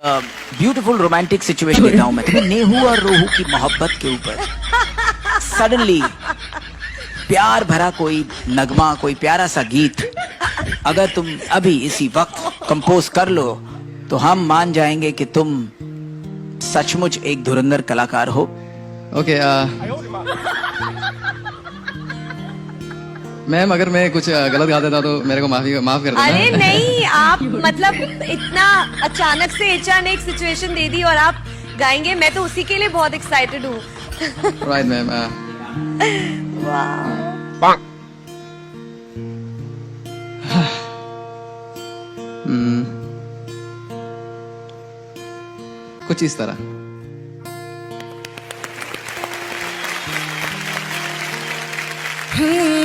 Beautiful romantic situation देता हूं मैं तुम्हें। नेहू और रोहू की मोहब्बत के ऊपर सडनली प्यार भरा कोई नगमा, कोई प्यारा सा गीत अगर तुम अभी इसी वक्त कंपोज कर लो तो हम मान जाएंगे कि तुम सचमुच एक धुरंधर कलाकार हो। ओके मैम, अगर मैं कुछ गलत गा देता तो मेरे को माफ कर देना। अरे नहीं, आप मतलब इतना अचानक से एचआर ने एक सिचुएशन दे दी और आप गाएंगे, मैं तो उसी के लिए बहुत एक्साइटेड हूँ। Right ma'am. कुछ इस तरह। Hmm.